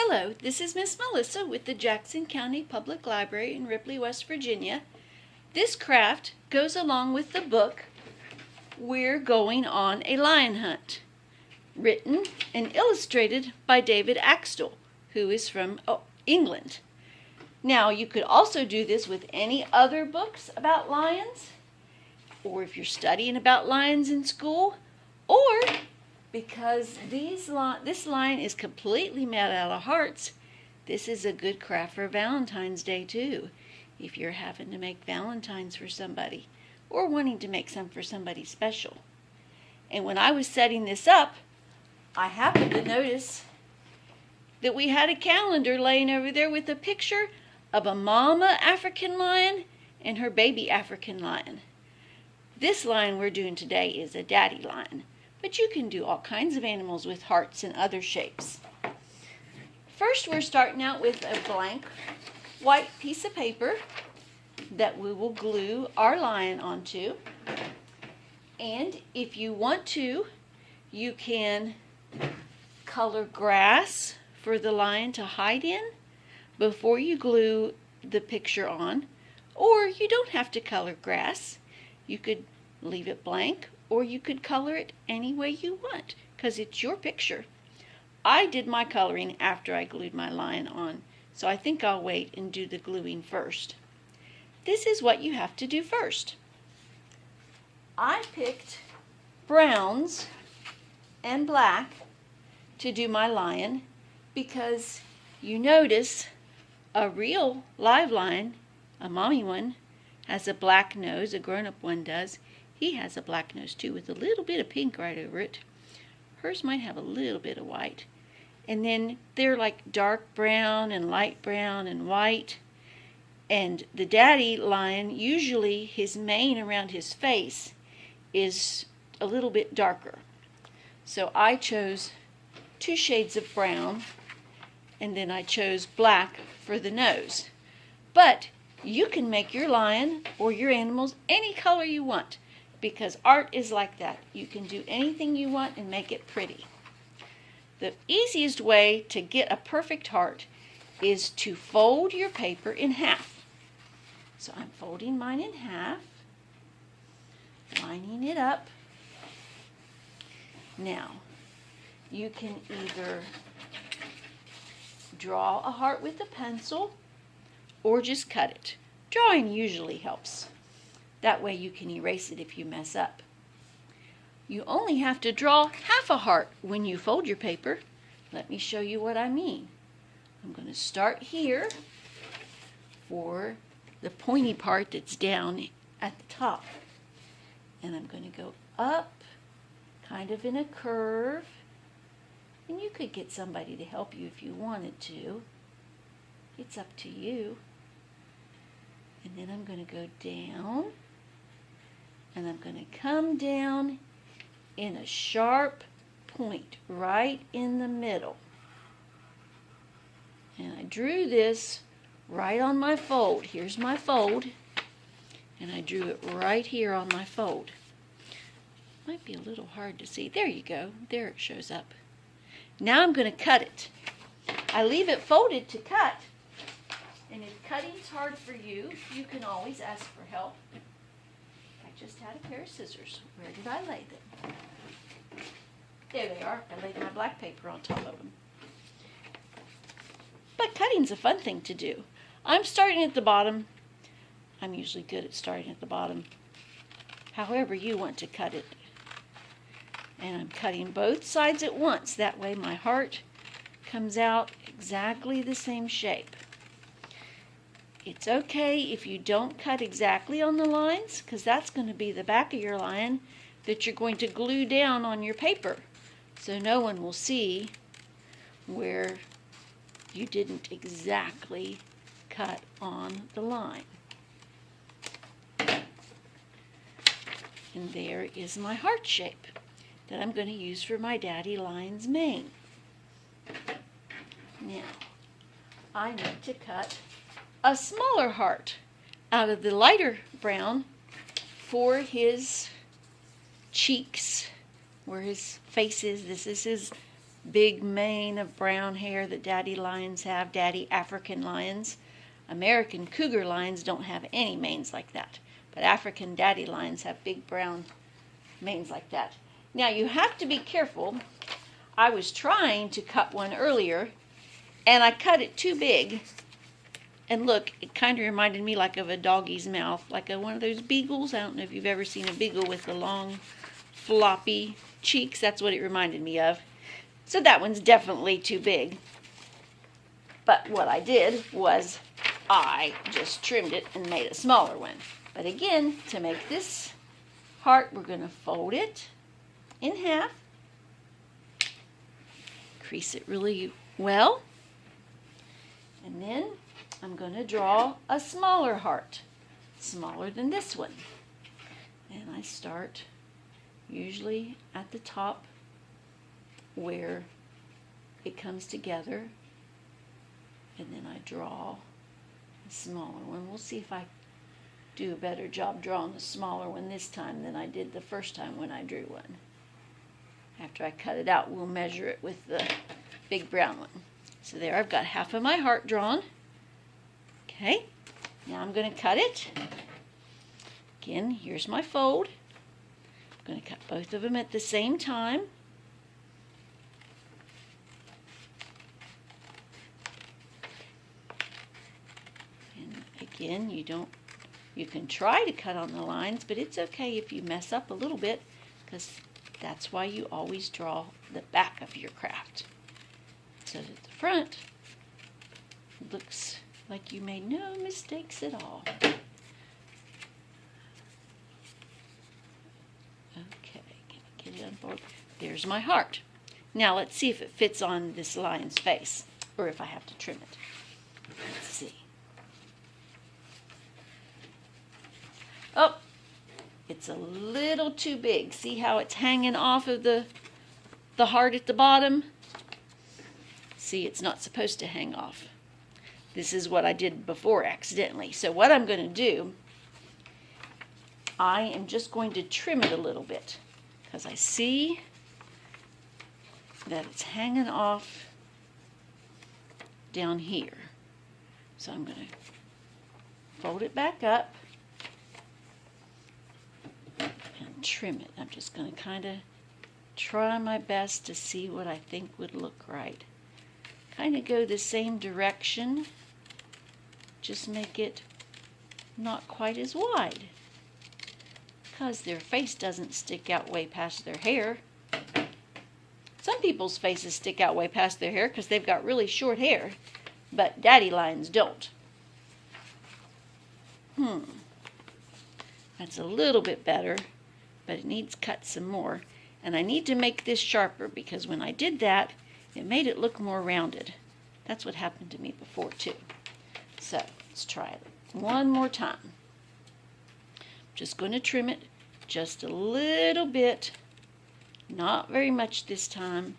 Hello, this is Miss Melissa with the Jackson County Public Library in Ripley, West Virginia. This craft goes along with the book We're Going on a Lion Hunt, written and illustrated by David Axtell, who is from England. Now, you could also do this with any other books about lions, or if you're studying about lions in school, or because this lion is completely made out of hearts, this is a good craft for Valentine's Day too, if you're having to make Valentines for somebody or wanting to make some for somebody special. And when I was setting this up, I happened to notice that we had a calendar laying over there with a picture of a mama African lion and her baby African lion. This lion we're doing today is a daddy lion, but you can do all kinds of animals with hearts and other shapes. First, we're starting out with a blank white piece of paper that we will glue our lion onto. And if you want to, you can color grass for the lion to hide in before you glue the picture on. Or you don't have to color grass. You could leave it blank, or you could color it any way you want, because it's your picture. I did my coloring after I glued my lion on, so I think I'll wait and do the gluing first. This is what you have to do first. I picked browns and black to do my lion because you notice a real live lion, a mommy one, has a black nose, a grown-up one does. He has a black nose too with a little bit of pink right over it. Hers might have a little bit of white. And then they're like dark brown and light brown and white. And the daddy lion, usually his mane around his face is a little bit darker. So I chose 2 shades of brown, and then I chose black for the nose. But you can make your lion or your animals any color you want, because art is like that. You can do anything you want and make it pretty. The easiest way to get a perfect heart is to fold your paper in half. So I'm folding mine in half, lining it up. Now, you can either draw a heart with a pencil or just cut it. Drawing usually helps. That way you can erase it if you mess up. You only have to draw half a heart when you fold your paper. Let me show you what I mean. I'm going to start here for the pointy part that's down at the top. And I'm going to go up, kind of in a curve. And you could get somebody to help you if you wanted to. It's up to you. And then I'm going to go down. And I'm going to come down in a sharp point right in the middle. And I drew this right on my fold. Here's my fold. And I drew it right here on my fold. Might be a little hard to see. There you go. There it shows up. Now I'm going to cut it. I leave it folded to cut. And if cutting's hard for you, you can always ask for help. I just had a pair of scissors. Where did I lay them? There they are. I laid my black paper on top of them. But cutting's a fun thing to do. I'm starting at the bottom. I'm usually good at starting at the bottom. However you want to cut it. And I'm cutting both sides at once. That way my heart comes out exactly the same shape. It's okay if you don't cut exactly on the lines, because that's going to be the back of your lion that you're going to glue down on your paper. So no one will see where you didn't exactly cut on the line. And there is my heart shape that I'm going to use for my daddy lion's mane. Now, I need to cut a smaller heart out of the lighter brown for his cheeks, where his face is. This is his big mane of brown hair that daddy lions have, daddy African lions. American cougar lions don't have any manes like that, but African daddy lions have big brown manes like that. Now you have to be careful. I was trying to cut one earlier, and I cut it too big. And look, it kind of reminded me like of a doggy's mouth, like one of those beagles. I don't know if you've ever seen a beagle with the long, floppy cheeks. That's what it reminded me of. So that one's definitely too big. But what I did was I just trimmed it and made a smaller one. But again, to make this heart, we're going to fold it in half. Crease it really well. And then I'm going to draw a smaller heart, smaller than this one. And I start usually at the top where it comes together, and then I draw a smaller one. We'll see if I do a better job drawing the smaller one this time than I did the first time when I drew one. After I cut it out, we'll measure it with the big brown one. So there, I've got half of my heart drawn. Okay, now I'm going to cut it. Again, here's my fold. I'm going to cut both of them at the same time. And again, you can try to cut on the lines, but it's okay if you mess up a little bit, because that's why you always draw the back of your craft, so that the front looks like you made no mistakes at all. Okay, get it on board. There's my heart. Now let's see if it fits on this lion's face, or if I have to trim it. Let's see. Oh, it's a little too big. See how it's hanging off of the heart at the bottom? See, it's not supposed to hang off. This is what I did before accidentally. So what I'm going to do, I am just going to trim it a little bit, because I see that it's hanging off down here. So I'm going to fold it back up and trim it. I'm just going to kind of try my best to see what I think would look right. Kind of go the same direction, just make it not quite as wide, because their face doesn't stick out way past their hair. Some people's faces stick out way past their hair because they've got really short hair, but daddy lions don't. That's a little bit better, but it needs cut some more. And I need to make this sharper, because when I did that, it made it look more rounded. That's what happened to me before too. So let's try it one more time. I'm just going to trim it just a little bit, not very much this time.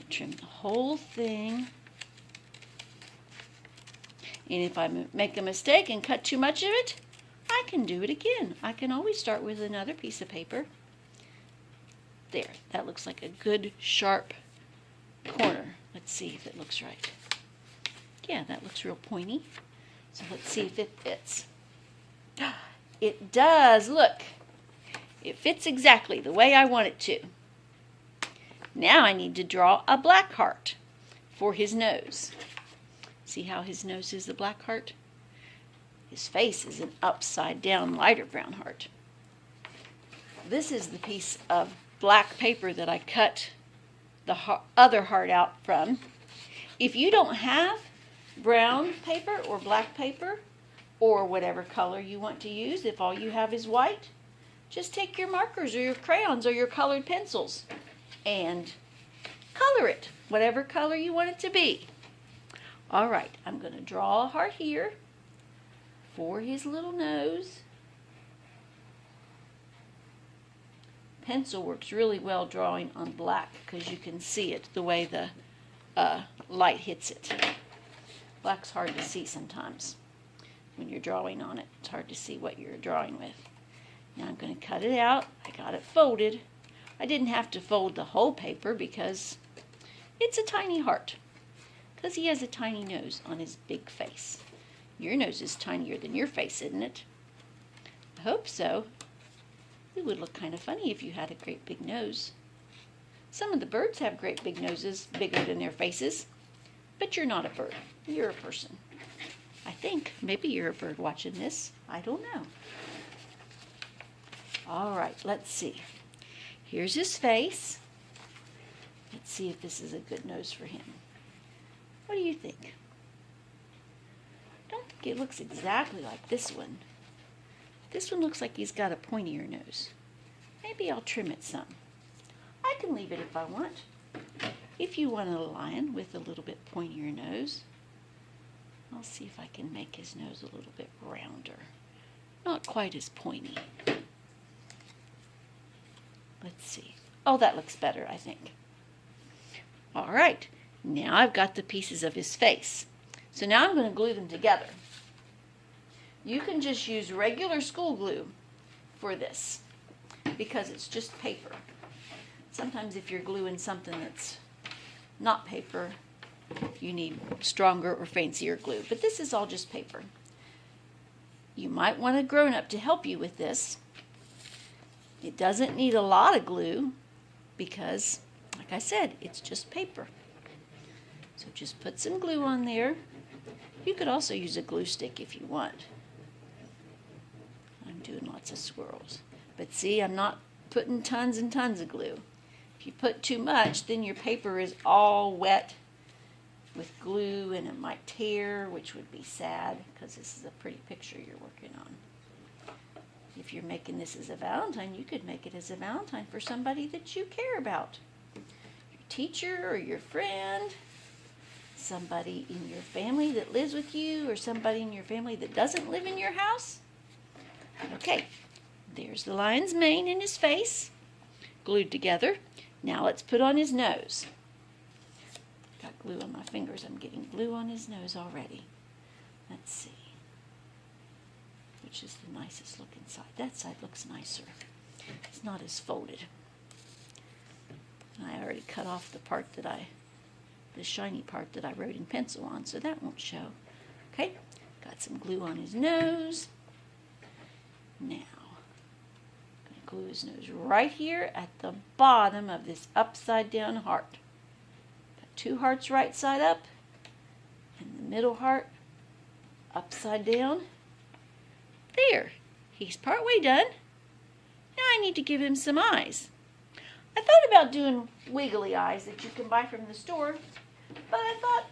Trim the whole thing. And if I make a mistake and cut too much of it, I can do it again. I can always start with another piece of paper. There, that looks like a good sharp corner. Let's see if it looks right. Yeah, that looks real pointy. So let's see if it fits. It does. Look, it fits exactly the way I want it to. Now I need to draw a black heart for his nose. See how his nose is a black heart? His face is an upside down lighter brown heart. This is the piece of black paper that I cut the other heart out from. If you don't have brown paper or black paper or whatever color you want to use, if all you have is white, just take your markers or your crayons or your colored pencils and color it whatever color you want it to be. All right, I'm going to draw a heart here for his little nose. Pencil works really well drawing on black because you can see it the way the light hits it. Black's hard to see sometimes when you're drawing on it. It's hard to see what you're drawing with. Now I'm going to cut it out. I got it folded. I didn't have to fold the whole paper because it's a tiny heart. Because he has a tiny nose on his big face. Your nose is tinier than your face, isn't it? I hope so. It would look kind of funny if you had a great big nose. Some of the birds have great big noses, bigger than their faces. But you're not a bird. You're a person. I think. Maybe you're a bird watching this. I don't know. All right, let's see. Here's his face. Let's see if this is a good nose for him. What do you think? I don't think it looks exactly like this one. This one looks like he's got a pointier nose. Maybe I'll trim it some. I can leave it if I want. If you want a lion with a little bit pointier nose, I'll see if I can make his nose a little bit rounder. Not quite as pointy. Let's see. Oh, that looks better, I think. All right. Now I've got the pieces of his face. So now I'm going to glue them together. You can just use regular school glue for this because it's just paper. Sometimes if you're gluing something that's not paper, you need stronger or fancier glue. But this is all just paper. You might want a grown-up to help you with this. It doesn't need a lot of glue because, like I said, it's just paper. So just put some glue on there. You could also use a glue stick if you want. I'm doing lots of swirls. But see, I'm not putting tons and tons of glue. If you put too much, then your paper is all wet with glue and it might tear, which would be sad because this is a pretty picture you're working on. If you're making this as a Valentine, you could make it as a Valentine for somebody that you care about. Your teacher or your friend, somebody in your family that lives with you, or somebody in your family that doesn't live in your house. Okay, there's the lion's mane and his face glued together. Now let's put on his nose. Got glue on my fingers. I'm getting glue on his nose already. Let's see. Which is the nicest looking side? That side looks nicer. It's not as folded. I already cut off the shiny part that I wrote in pencil on, so that won't show. Okay, got some glue on his nose. Now, I'm going to glue his nose right here at the bottom of this upside down heart. Got two hearts right side up, and the middle heart upside down. There, he's partway done. Now I need to give him some eyes. I thought about doing wiggly eyes that you can buy from the store, but I thought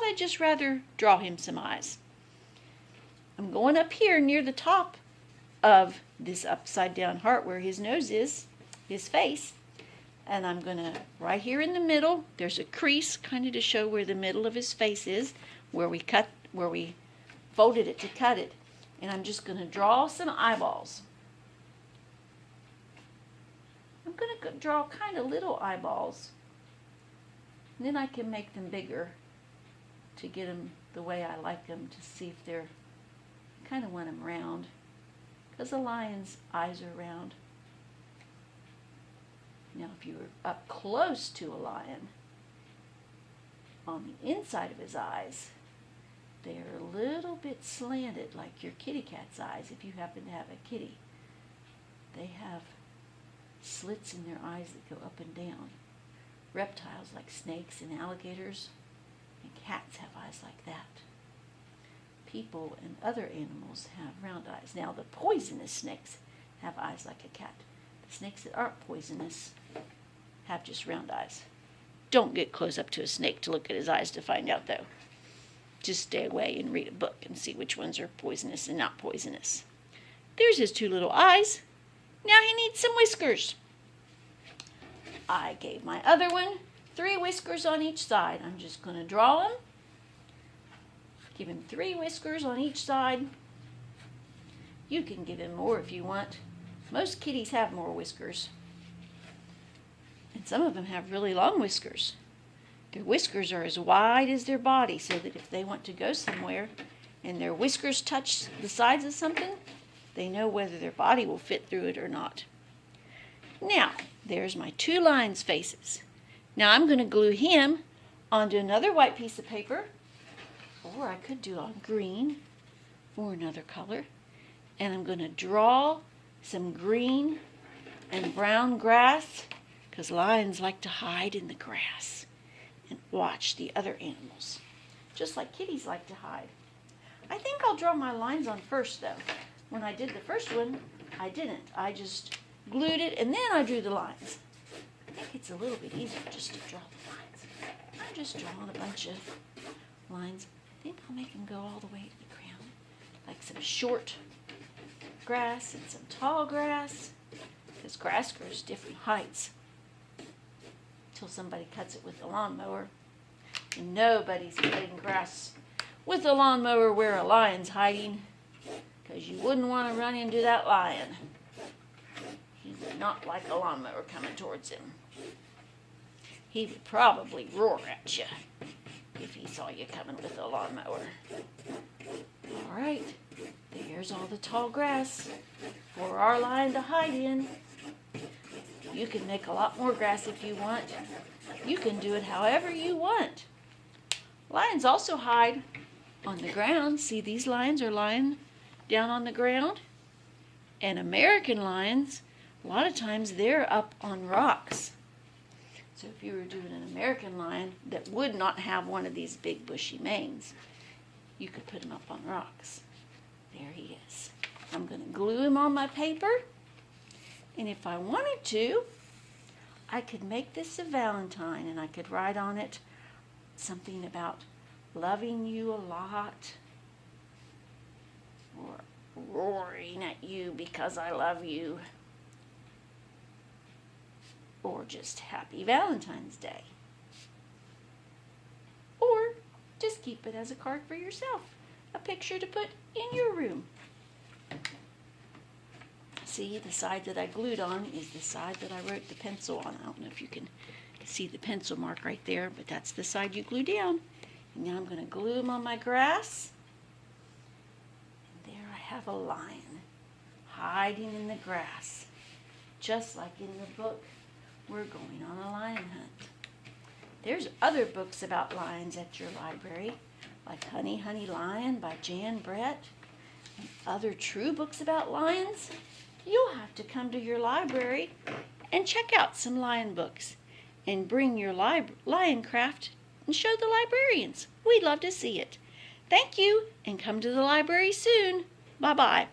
I'd just rather draw him some eyes. I'm going up here near the top of this upside down heart where his nose is, his face, and I'm going to, right here in the middle, there's a crease kind of to show where the middle of his face is, where we folded it to cut it. And I'm just going to draw some eyeballs. I'm going to draw kind of little eyeballs. And then I can make them bigger to get them the way I like them, to see if they're, I kind of want them round. Because the lion's eyes are round. Now if you were up close to a lion, on the inside of his eyes, they're a little bit slanted, like your kitty cat's eyes, if you happen to have a kitty. They have slits in their eyes that go up and down. Reptiles like snakes and alligators and cats have eyes like that. People and other animals have round eyes. Now the poisonous snakes have eyes like a cat. The snakes that aren't poisonous have just round eyes. Don't get close up to a snake to look at his eyes to find out though. Just stay away and read a book and see which ones are poisonous and not poisonous. There's his two little eyes. Now he needs some whiskers. I gave my other one 3 whiskers on each side. I'm just going to draw them. Give him 3 whiskers on each side. You can give him more if you want. Most kitties have more whiskers. And some of them have really long whiskers. Their whiskers are as wide as their body, so that if they want to go somewhere and their whiskers touch the sides of something, they know whether their body will fit through it or not. Now, there's my two lions' faces. Now I'm going to glue him onto another white piece of paper, or I could do on green or another color. And I'm going to draw some green and brown grass, because lions like to hide in the grass and watch the other animals, just like kitties like to hide. I think I'll draw my lines on first, though. When I did the first one, I didn't. I just glued it, and then I drew the lines. I think it's a little bit easier just to draw the lines. I'm just drawing a bunch of lines. I think I'll make them go all the way to the ground, like some short grass and some tall grass, because grass grows different heights until somebody cuts it with a lawnmower. And nobody's cutting grass with a lawnmower where a lion's hiding, because you wouldn't want to run into that lion. He would not like a lawnmower coming towards him. He would probably roar at you if he saw you coming with a lawnmower. All right, there's all the tall grass for our lion to hide in. You can make a lot more grass if you want. You can do it however you want. Lions also hide on the ground. See, these lions are lying down on the ground. And American lions, a lot of times they're up on rocks. So if you were doing an American lion that would not have one of these big bushy manes, you could put him up on rocks. There he is. I'm going to glue him on my paper. And if I wanted to, I could make this a Valentine, and I could write on it something about loving you a lot, or roaring at you because I love you, or just Happy Valentine's Day. Or just keep it as a card for yourself, a picture to put in your room. See, the side that I glued on is the side that I wrote the pencil on. I don't know if you can see the pencil mark right there, but that's the side you glue down. And now I'm going to glue them on my grass. And there I have a lion hiding in the grass, just like in the book We're Going on a Lion Hunt. There's other books about lions at your library, like Honey, Honey Lion by Jan Brett, and other true books about lions. You'll have to come to your library and check out some lion books and bring your lion craft and show the librarians. We'd love to see it. Thank you, and come to the library soon. Bye-bye.